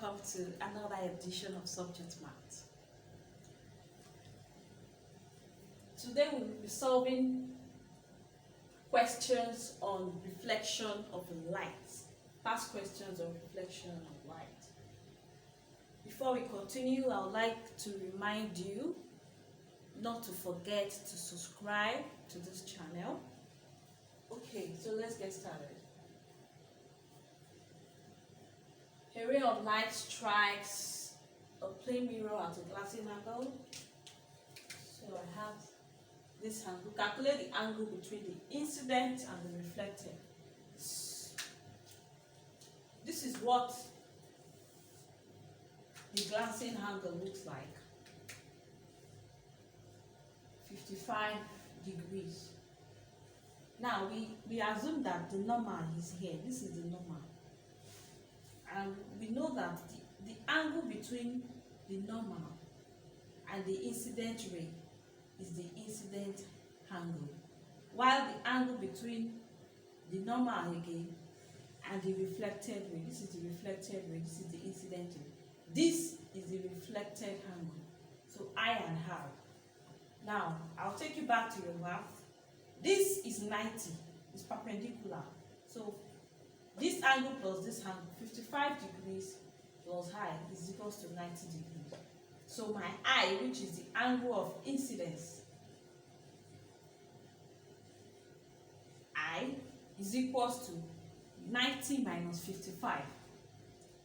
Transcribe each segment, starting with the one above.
welcome to another edition of Subject Math. Today we will be solving questions on reflection of light, past questions on reflection of light. Before we continue, I would like to remind you not to forget to subscribe to this channel. Okay, so let's get started. A ray of light strikes a plane mirror at a glassy angle. So I have this angle. Calculate the angle between the incident and the reflected. This is what the glancing angle looks like. 55 degrees. Now we assume that the normal is here. This is the normal. And we know that the angle between the normal and the incident ray is the incident angle, while the angle between the normal again and the reflected ray, this is the reflected ray, this is the incident ray, this is the reflected angle. So I and R. Now I'll take you back to your math. This is 90, it's perpendicular. So this angle plus this angle, 55 degrees plus I is equals to 90 degrees. So my I, which is the angle of incidence, I is equals to 90 minus 55.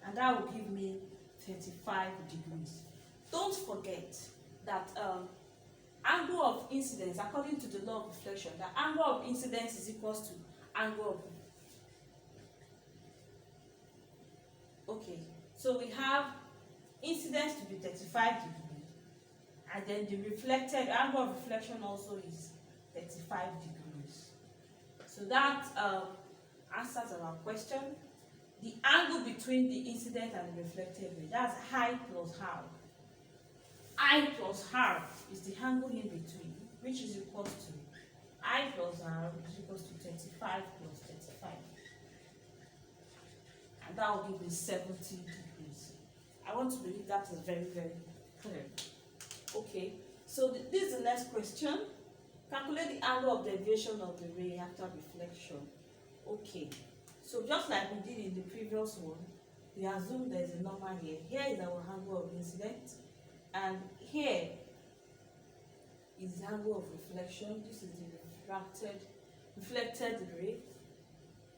And that will give me 35 degrees. Don't forget that angle of incidence, according to the law of reflection, the angle of incidence is equals to angle of. Okay, so we have incidence to be 35 degrees, and then the reflected angle of reflection also is 35 degrees. So that answers our question. The angle between the incident and the reflected ray, that's I plus R. I plus R is the angle in between, which is equals to I plus R, which is equals to 35 plus 35. And that will give me 70 degrees. I want to believe that is very, very clear. Okay, so this is the next question. Calculate the angle of deviation of the ray after reflection. Okay, so just like we did in the previous one, we assume there is a normal here. Here is our angle of incident, and here is the angle of reflection. This is the reflected ray.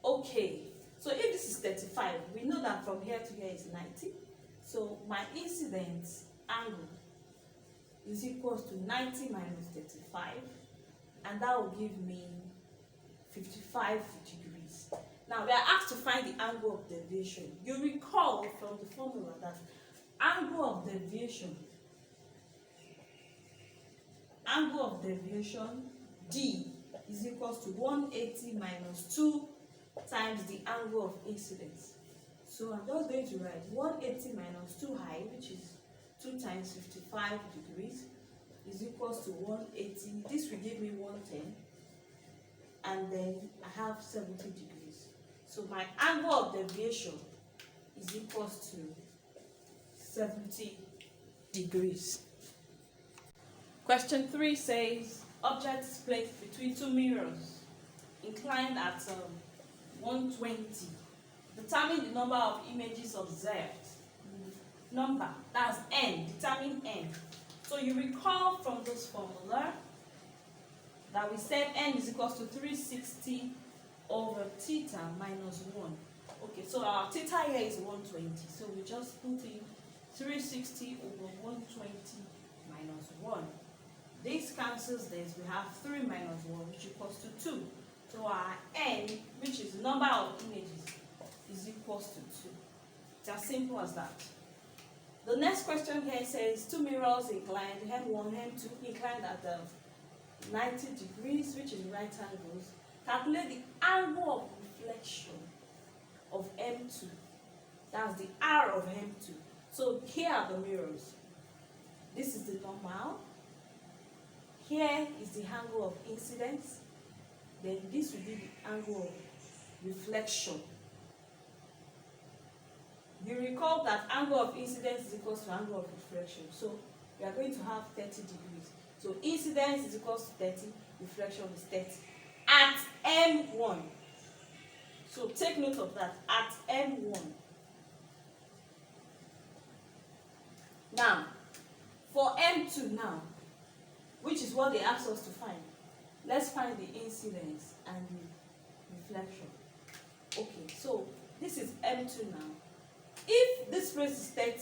Okay. So if this is 35, we know that from here to here is 90. So my incident angle is equals to 90 minus 35, and that will give me 55 degrees. Now we are asked to find the angle of deviation. You recall from the formula that angle of deviation D is equals to 180 minus 2 times the angle of incidence. So I'm just going to write 180 minus 2i, which is 2 times 55 degrees, is equals to 180. This will give me 110, and then I have 70 degrees. So my angle of deviation is equals to 70 degrees. Question 3 says, object is placed between two mirrors inclined at 120. Determine the number of images observed. Number, that's n. Determine n. So you recall from this formula that we said n is equals to 360 over theta minus 1. Okay, so our theta here is 120. So we just put in 360 over 120 minus 1. This cancels this. We have 3 minus 1, which equals to 2. So our n, which is the number of images, is equals to 2. It's as simple as that. The next question here says two mirrors inclined, M1, M2, inclined at 90 degrees, which is right angles. Calculate the angle of reflection of M2. That's the R of M2. So here are the mirrors. This is the normal. Here is the angle of incidence. Then this will be the angle of reflection. You recall that angle of incidence is equals to angle of reflection. So we are going to have 30 degrees. So incidence is equals to 30, reflection is 30. At M1. So take note of that. At M1. Now, for M2 now, which is what they asked us to find, let's find the incidence and the reflection. Okay, so this is M2 now. If this place is 30,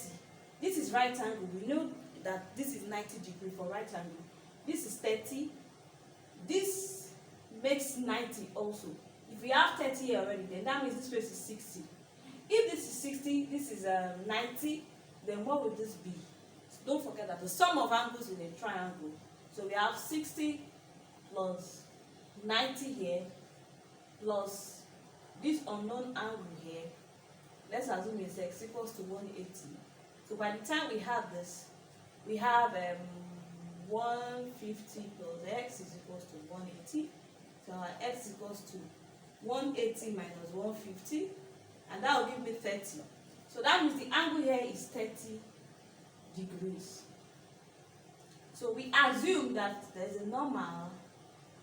this is right angle. We know that this is 90 degrees for right angle. This is 30. This makes 90 also. If we have 30 here already, then that means this place is 60. If this is 60, this is 90, then what would this be? So don't forget that the sum of angles in a triangle. So we have 60 plus 90 here plus this unknown angle here. Let's assume it's x equals to 180. So by the time we have this, we have 150 plus x is equals to 180. So our x equals to 180 minus 150, and that will give me 30. So that means the angle here is 30 degrees. So we assume that there's a normal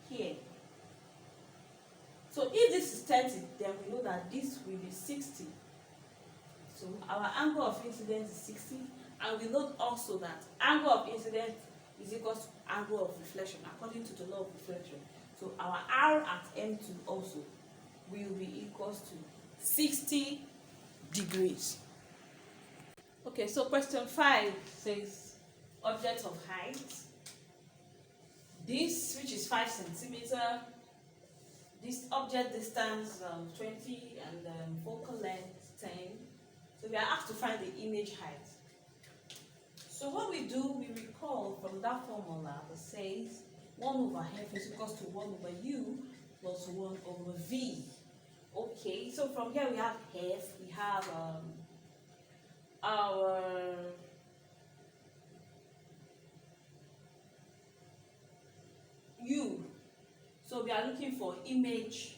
here. So if this is 30, then we know that this will be 60. So our angle of incidence is 60, and we note also that angle of incidence is equal to angle of reflection according to the law of reflection. So our R at M2 also will be equals to 60 degrees. Okay, so question 5 says object of height. This, which is 5 centimeters, this object distance 20 and focal length 10. So we are asked to find the image height. So what we do, we recall from that formula that says 1 over f is equals to 1 over u plus 1 over v. Okay, so from here we have f, we have our u. So we are looking for image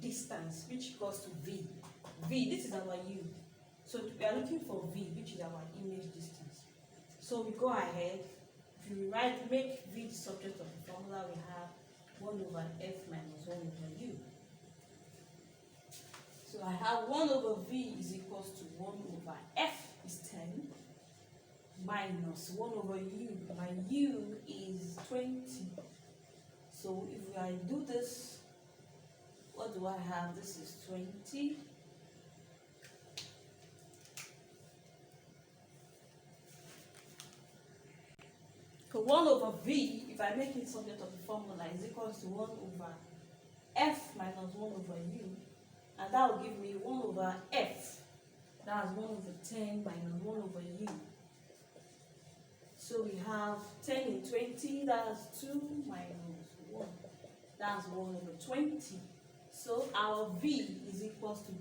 distance, which equals to v. V, this is our u. So we are looking for v, which is our image distance. So we go ahead. If you make v the subject of the formula, we have 1 over f minus 1 over u. So I have 1 over v is equals to 1 over f is 10 minus 1 over u. My u is 20. So if I do this, what do I have? This is 20. So 1 over v, if I make it subject of the formula, is equals to 1 over f minus 1 over u. And that will give me 1 over f. That's 1 over 10 minus 1 over u. So we have 10 in 20, that's 2 minus 1. That's 1 over 20. So our v is equals to,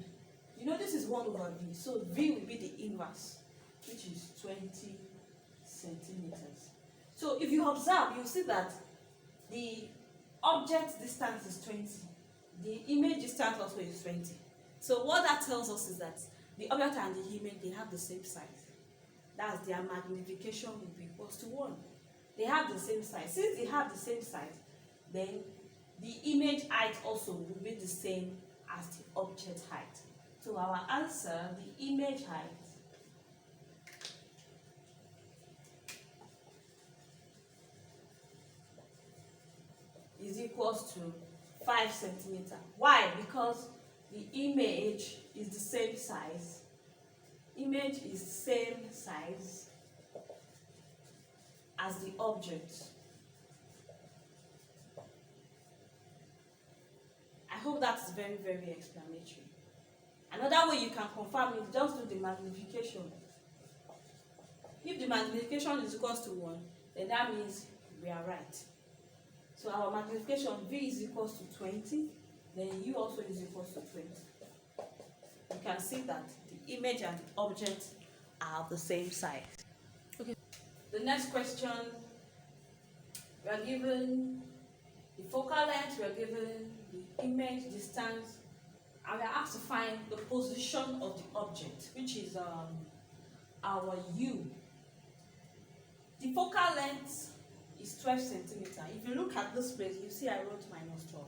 you know, this is 1 over v. So v will be the inverse, which is 20 centimeters. So if you observe, you'll see that the object distance is 20. The image distance also is 20. So what that tells us is that the object and the image, they have the same size. That's their magnification will be equals to 1. They have the same size. Since they have the same size, then the image height also will be the same as the object height. So our answer, the image height, is equals to 5 centimeters. Why? Because the image is the same size. Image is same size as the object. I hope that's very, very explanatory. Another way you can confirm it, just do the magnification. If the magnification is equals to 1, then that means we are right. So our magnification, v is equals to 20, then u also is equals to 20. You can see that the image and the object are of the same size. Okay. The next question, we are given the focal length, we are given the image distance, and we are asked to find the position of the object, which is our U. The focal length is 12 centimeter. If you look at this place, you see I wrote -12.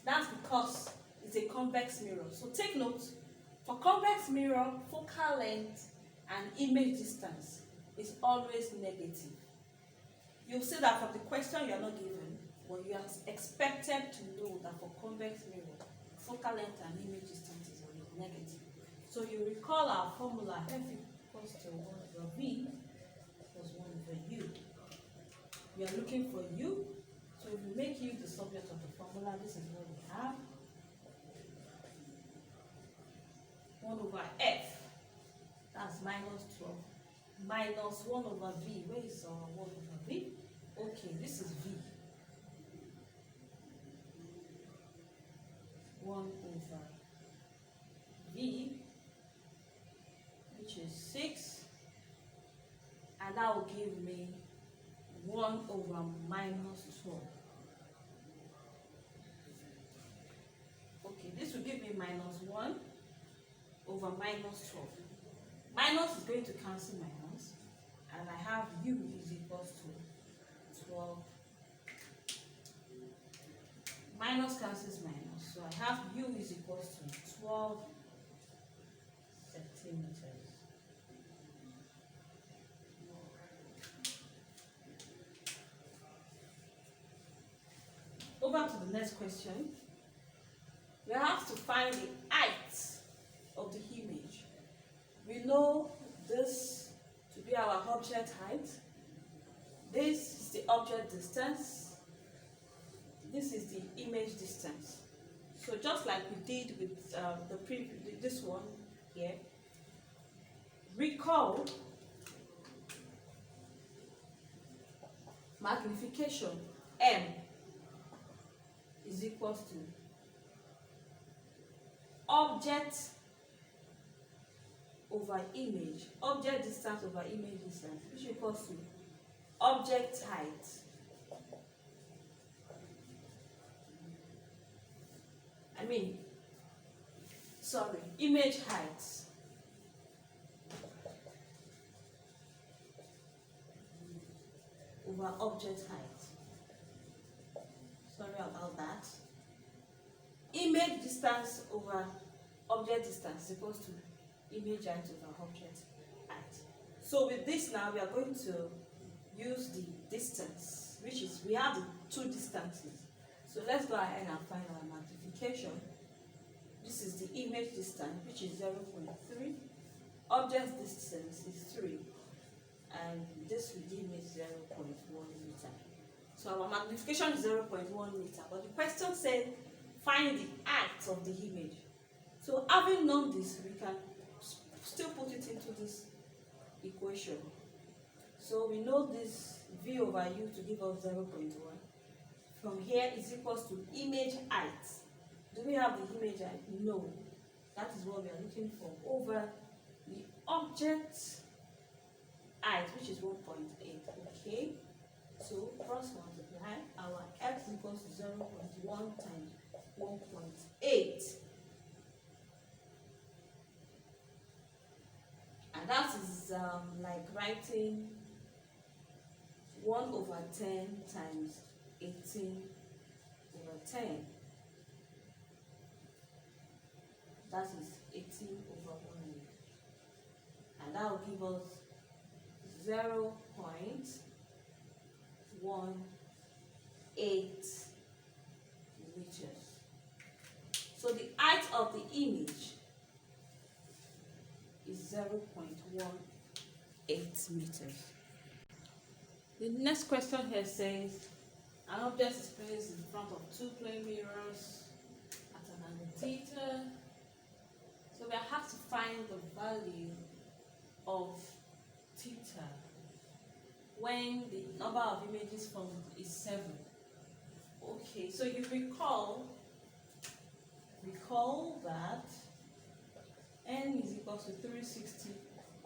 That's because it's a convex mirror. So take note, for convex mirror, focal length and image distance is always negative. You'll see that from the question you are not given, but you are expected to know that for convex mirror, focal length and image distance is always negative. So you recall our formula F equals to 1 over V plus 1 over U. We are looking for U, so if we make U the subject of the formula, this is what we have. 1 over F, that's -12, minus 1 over V. Where is 1 over V? Okay, this is V. 1 over V, which is 6, and that will give me 1 over -12. Okay, this will give me -1 over -12. Minus is going to cancel minus, and I have U is equals to 12. Minus cancels minus, so I have U is equals to 12 centimeters. Over to the next question. We have to find the height of the image. We know this to be our object height. This is the object distance. This is the image distance. So just like we did with this one here, recall magnification M is equals to object over image, object distance over image distance, which equals to object height image height over object height. Sorry about that. Image distance over object distance is equals to image height over object height. So with this now, we are going to use the distance, which is, we have the two distances. So let's go ahead and find our magnification. This is the image distance, which is 0.3. Object distance is 3. And this will give me 0.1 meter. So our magnification is 0.1 meter. But the question said, find the height of the image. So having known this, we can still put it into this equation. So we know this V over U to give us 0.1. From here is equals to image height. Do we have the image height? No. That is what we are looking for over the object height, which is 1.8. Okay. So cross multiply. Our x equals to 0.1 times 1.8. And that is like writing 1 over 10 times 18 over 10. That is 18 over 100. And that will give us 0.18 meters. So the height of the image is 0.18 meters. The next question here says, an object is placed in front of two plane mirrors at an angle theta. So we have to find the value of theta when the number of images formed is 7. Okay, so you recall that n is equal to 360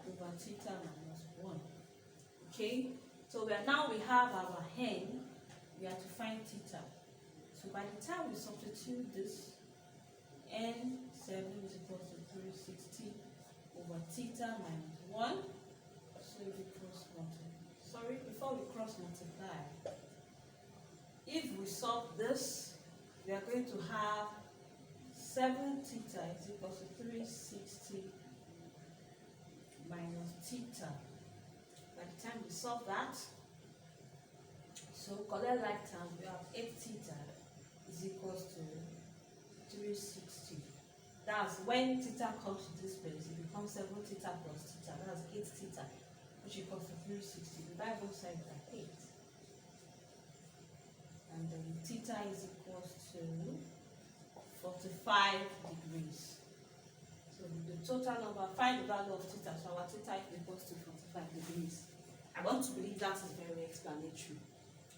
over theta minus 1. Okay, so we have our n, we have to find theta. So by the time we substitute this N7 is equal to 360 over theta minus 1. So if we before we cross multiply, if we solve this, we are going to have 7 theta is equal to 360 minus theta. By the time we solve that, so collect like terms, we have 8 theta is equals to 360. That's when theta comes to this place, it becomes 7 theta plus theta. That's 8 theta, which equals to 360. Divide both sides by 8. And then theta is equals to 45 degrees. So the total number, find the value of theta. So our theta is equals to 45 degrees. I want to believe that is very explanatory.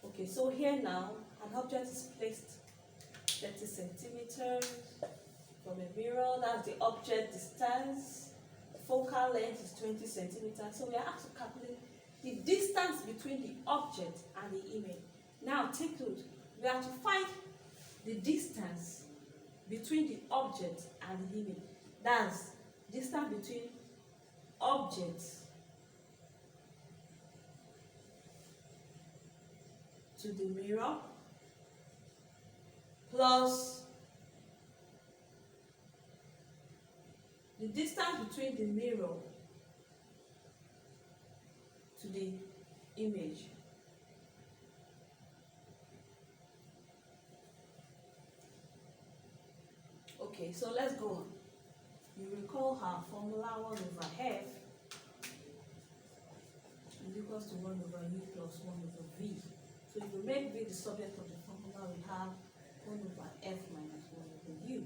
Okay, so here now, an object is placed 30 centimeters from a mirror. That's the object distance. Focal length is 20 centimeters. So we are asked to calculate the distance between the object and the image. Now take note, we have to find the distance between the object and the image. That's distance between objects to the mirror plus the distance between the mirror to the image. Okay, so let's go on. You recall our formula 1 over f is equals to 1 over u plus 1 over v. So if we make v the subject of the formula, we have 1 over f minus 1 over u.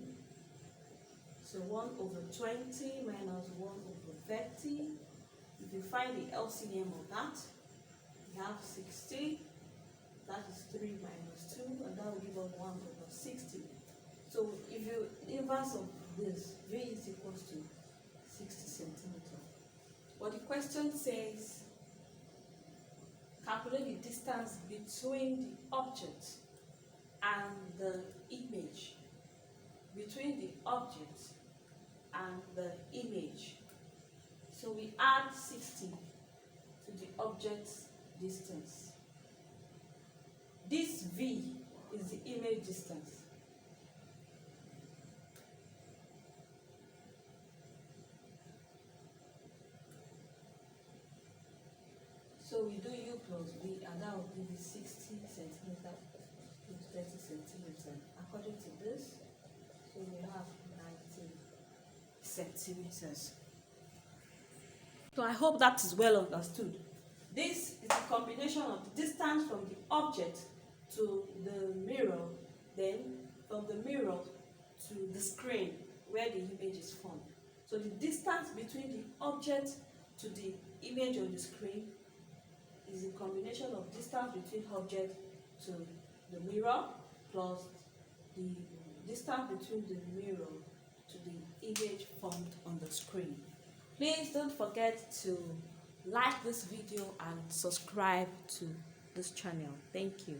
So 1 over 20 minus 1 over 30. If you find the LCM of that, we have 60. That is 3 minus 2, and that will give us 1 over 60. So if you inverse of this, v is equals to 60 centimeters. But the question says, calculate the distance between the object and the image. Between the object and the image. So we add 60 to the object's distance. This v is the image distance. So we do u plus v, and that will give you 60 centimeters to 30 centimeters. According to this, so we have 90 centimeters. So I hope that is well understood. This is a combination of the distance from the object to the mirror, then from the mirror to the screen where the image is formed. So the distance between the object to the image on the screen is a combination of distance between object to the mirror plus the distance between the mirror to the image formed on the screen. Please don't forget to like this video and subscribe to this channel. Thank you.